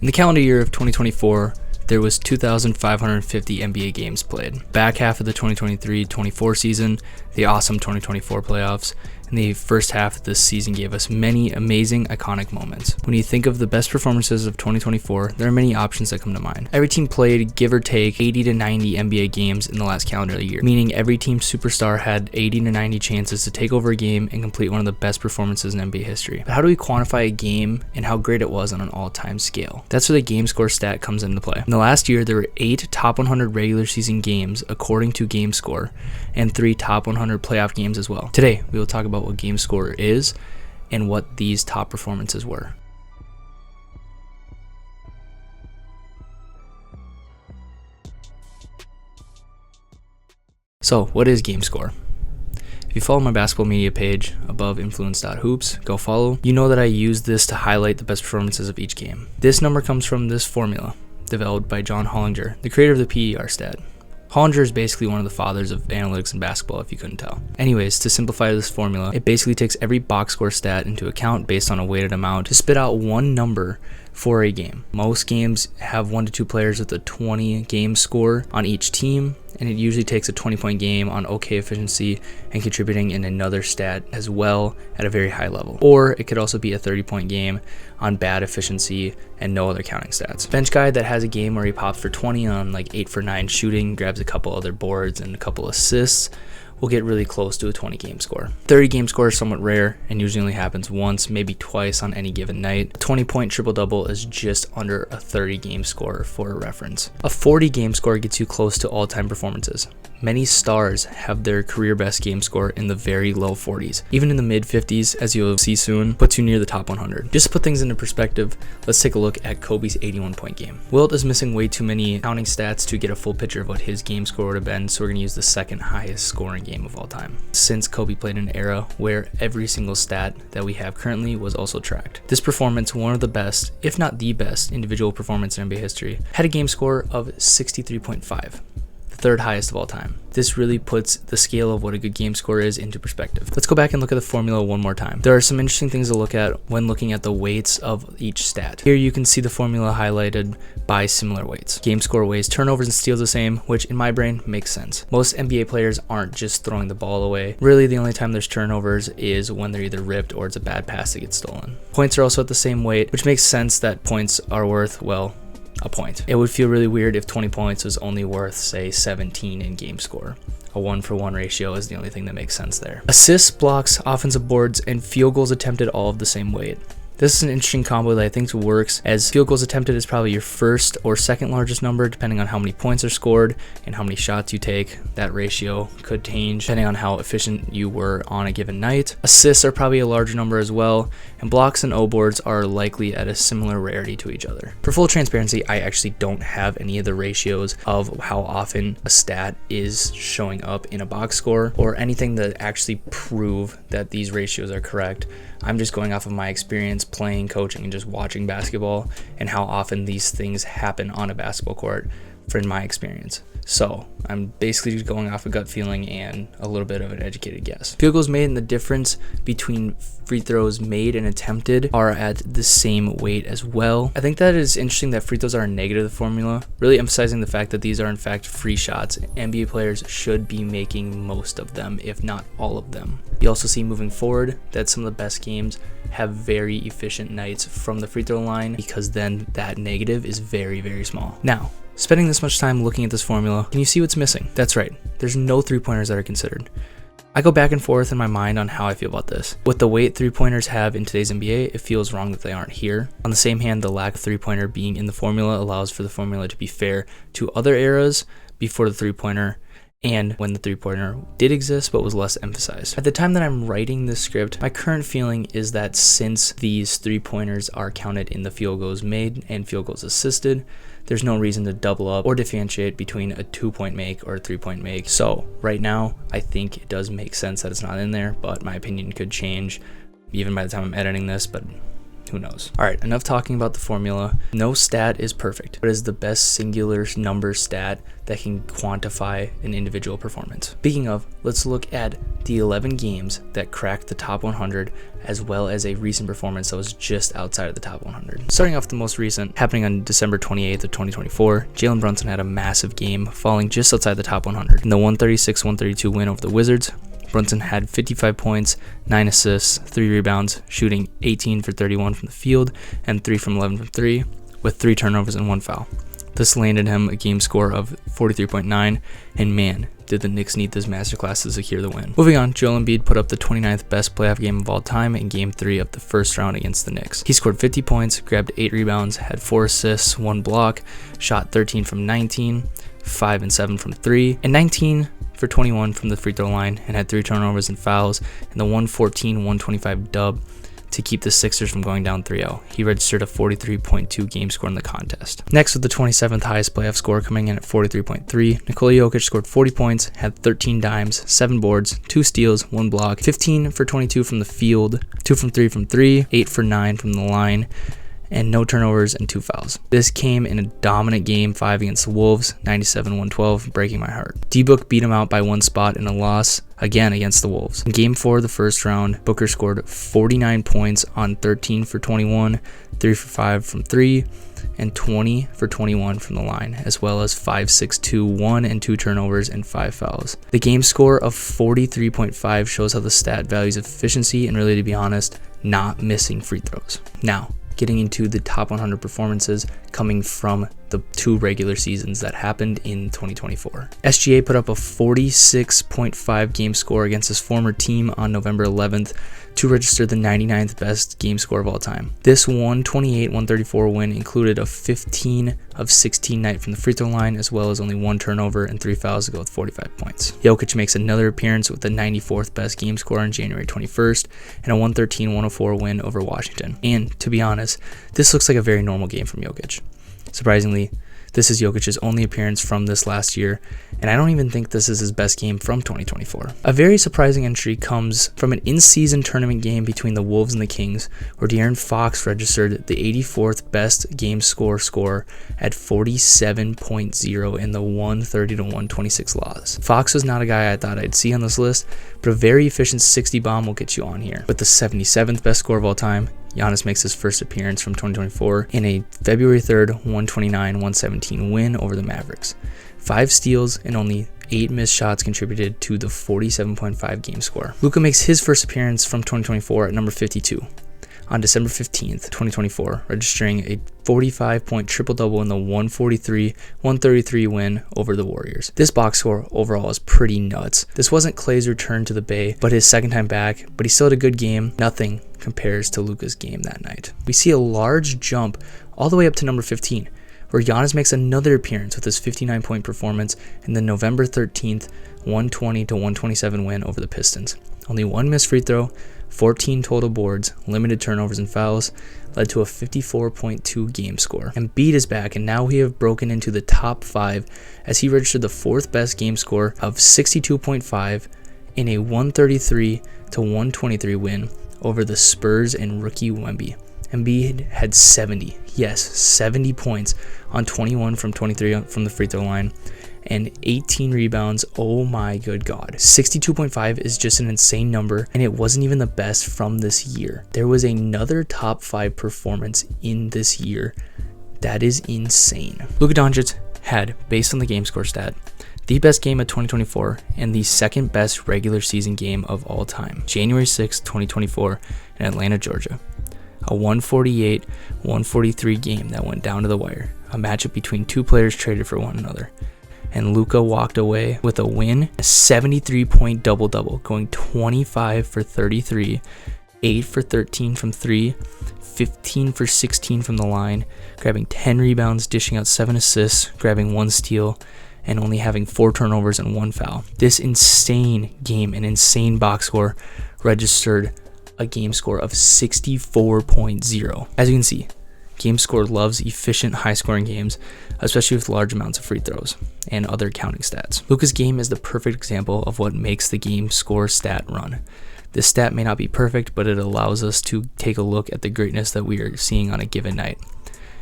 In the calendar year of 2024, there was 2,550 NBA games played. Back half of the 2023-24 season, the awesome 2024 playoffs, and the first half of this season gave us many amazing, iconic moments. When you think of the best performances of 2024, there are many options that come to mind. Every team played, give or take, 80 to 90 NBA games in the last calendar year, meaning every team superstar had 80 to 90 chances to take over a game and complete one of the best performances in NBA history. But how do we quantify a game and how great it was on an all-time scale? That's where the GameScore stat comes into play. In the last year, there were 8 top 100 regular season games according to GameScore, and 3 top 100 playoff games as well. Today, we will talk about what GameScore is and what these top performances were. So, what is GameScore? If you follow my basketball media page above influence.hoops, go follow. You know that I use this to highlight the best performances of each game. This number comes from this formula developed by John Hollinger, the creator of the PER stat. Hollinger is basically one of the fathers of analytics in basketball, if you couldn't tell. Anyways, to simplify this formula, it basically takes every box score stat into account based on a weighted amount to spit out one number for a game. Most games have 1 to 2 players with a 20 game score on each team, and it usually takes a 20-point game on okay efficiency and contributing in another stat as well at a very high level. Or it could also be a 30-point game on bad efficiency and no other counting stats. Bench guy that has a game where he pops for 20 on like 8 for 9 shooting, grabs a couple other boards and a couple assists, will get really close to a 20 game score. 30 game score is somewhat rare and usually only happens once, maybe twice on any given night. A 20-point triple-double is just under a 30 game score for a reference. A 40 game score gets you close to all-time performances. Many stars have their career best game score in the very low 40s. Even in the mid 50s, as you'll see soon, puts you near the top 100. Just to put things into perspective, let's take a look at Kobe's 81-point game. Wilt is missing way too many counting stats to get a full picture of what his game score would have been, so we're going to use the second highest scoring game of all time, since Kobe played in an era where every single stat that we have currently was also tracked. This performance, one of the best, if not the best, individual performance in NBA history, had a game score of 63.5. Third highest of all time. This really puts the scale of what a good game score is into perspective. Let's go back and look at the formula one more time. There are some interesting things to look at when looking at the weights of each stat. Here you can see the formula highlighted by similar weights. Game score weighs turnovers and steals the same, which in my brain makes sense. Most NBA players aren't just throwing the ball away. Really, the only time there's turnovers is when they're either ripped or it's a bad pass that gets stolen. Points are also at the same weight, which makes sense that points are worth, well, a point. It would feel really weird if 20 points was only worth, say, 17 in game score. A 1-for-1 ratio is the only thing that makes sense there. Assists, blocks, offensive boards, and field goals attempted all of the same weight. This is an interesting combo that I think works, as field goals attempted is probably your first or second largest number depending on how many points are scored and how many shots you take. That ratio could change depending on how efficient you were on a given night. Assists are probably a larger number as well, and blocks and O-boards are likely at a similar rarity to each other. For full transparency, I actually don't have any of the ratios of how often a stat is showing up in a box score or anything that actually prove that these ratios are correct. I'm just going off of my experience playing, coaching, and just watching basketball and how often these things happen on a basketball court from my experience. So I'm basically just going off a gut feeling and a little bit of an educated guess. Field goals made and the difference between free throws made and attempted are at the same weight as well. I think that is interesting that free throws are a negative formula, really emphasizing the fact that these are in fact free shots. NBA players should be making most of them, if not all of them. You also see moving forward that some of the best games have very efficient nights from the free throw line, because then that negative is very, very small. Now, spending this much time looking at this formula, can you see what's missing? That's right, there's no three-pointers that are considered. I go back and forth in my mind on how I feel about this. With the weight three-pointers have in today's NBA, it feels wrong that they aren't here. On the same hand, the lack of three-pointer being in the formula allows for the formula to be fair to other eras before the three-pointer and when the three-pointer did exist but was less emphasized. At the time that I'm writing this script, my current feeling is that since these three-pointers are counted in the field goals made and field goals assisted, there's no reason to double up or differentiate between a 2-point make or a 3-point make. So right now, I think it does make sense that it's not in there, but my opinion could change even by the time I'm editing this, but Who knows? Alright, enough talking about the formula. No stat is perfect, but it is the best singular number stat that can quantify an individual performance. Speaking of, let's look at the 11 games that cracked the top 100, as well as a recent performance that was just outside of the top 100. Starting off the most recent, happening on December 28th of 2024, Jalen Brunson had a massive game, falling just outside the top 100. In the 136-132 win over the Wizards, Brunson had 55 points, 9 assists, 3 rebounds, shooting 18 for 31 from the field and 3 from 11 from 3, with 3 turnovers and 1 foul. This landed him a game score of 43.9, and man, did the Knicks need this masterclass to secure the win. Moving on, Joel Embiid put up the 29th best playoff game of all time in Game 3 of the first round against the Knicks. He scored 50 points, grabbed 8 rebounds, had 4 assists, 1 block, shot 13 from 19, 5 and 7 from 3, and 19 for 21 from the free throw line, and had 3 turnovers and fouls in the 114-125 dub to keep the Sixers from going down 3-0. He registered a 43.2 game score in the contest. Next, with the 27th highest playoff score coming in at 43.3, Nikola Jokic scored 40 points, had 13 dimes, 7 boards, 2 steals, 1 block, 15 for 22 from the field, 2 from 3, 8 for 9 from the line, and no turnovers and 2 fouls. This came in a dominant Game 5 against the Wolves, 97-112, breaking my heart. D-Book beat him out by 1 spot in a loss, again against the Wolves. In Game 4 of the first round, Booker scored 49 points on 13 for 21, 3 for 5 from 3, and 20 for 21 from the line, as well as 5, 6, 2, 1, and 2 turnovers and 5 fouls. The game score of 43.5 shows how the stat values efficiency and, really to be honest, not missing free throws. Now, getting into the top 100 performances coming from the 2 regular seasons that happened in 2024. SGA put up a 46.5 game score against his former team on November 11th to register the 99th best game score of all time. This 128-134 win included a 15 of 16 night from the free throw line, as well as only 1 turnover and 3 fouls to go with 45 points. Jokic makes another appearance with the 94th best game score on January 21st and a 113-104 win over Washington. And to be honest, this looks like a very normal game from Jokic. Surprisingly, this is Jokic's only appearance from this last year, and I don't even think this is his best game from 2024. A very surprising entry comes from an in-season tournament game between the Wolves and the Kings, where De'Aaron Fox registered the 84th best game score at 47.0 in the 130-126 loss. Fox was not a guy I thought I'd see on this list, but a very efficient 60 bomb will get you on here. With the 77th best score of all time, Giannis makes his first appearance from 2024 in a February 3rd, 129-117 win over the Mavericks. 5 steals and only 8 missed shots contributed to the 47.5 game score. Luka makes his first appearance from 2024 at number 52 on December 15th, 2024, registering a 45-point triple-double in the 143-133 win over the Warriors. This box score overall is pretty nuts. This wasn't Clay's return to the Bay, but his second time back, but he still had a good game. Nothing compares to Luka's game that night. We see a large jump all the way up to number 15, where Giannis makes another appearance with his 59-point performance in the November 13th, 120-127 win over the Pistons. Only 1 missed free throw, 14 total boards, limited turnovers and fouls, led to a 54.2 game score. Embiid is back, and now we have broken into the top 5 as he registered the 4th best game score of 62.5 in a 133-123 win over the Spurs and rookie Wemby. Embiid had 70 points on 21 from 23 from the free throw line, and 18 rebounds. Oh my good god. 62.5 is just an insane number, and it wasn't even the best from this year. There was another top 5 performance in this year. That is insane. Luka Doncic had, based on the game score stat, the best game of 2024 and the second best regular season game of all time. January 6, 2024 in Atlanta, Georgia. A 148-143 game that went down to the wire. A matchup between 2 players traded for one another. And Luka walked away with a win, a 73-point double-double, going 25 for 33, 8 for 13 from 3, 15 for 16 from the line, grabbing 10 rebounds, dishing out 7 assists, grabbing 1 steal, and only having 4 turnovers and 1 foul. This insane game, an insane box score, registered a game score of 64.0. As you can see, GameScore loves efficient, high-scoring games, especially with large amounts of free throws and other counting stats. Luka's game is the perfect example of what makes the GameScore stat run. This stat may not be perfect, but it allows us to take a look at the greatness that we are seeing on a given night.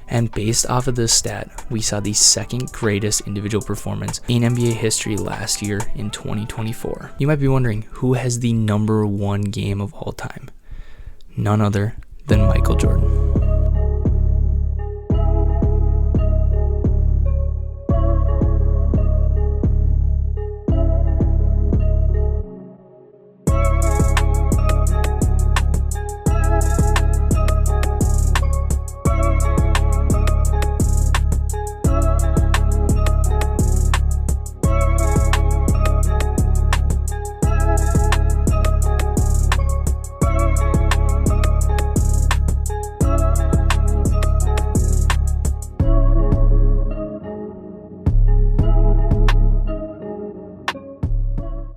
And based off of this stat, we saw the second greatest individual performance in NBA history last year in 2024. You might be wondering, who has the #1 game of all time? None other than Michael Jordan.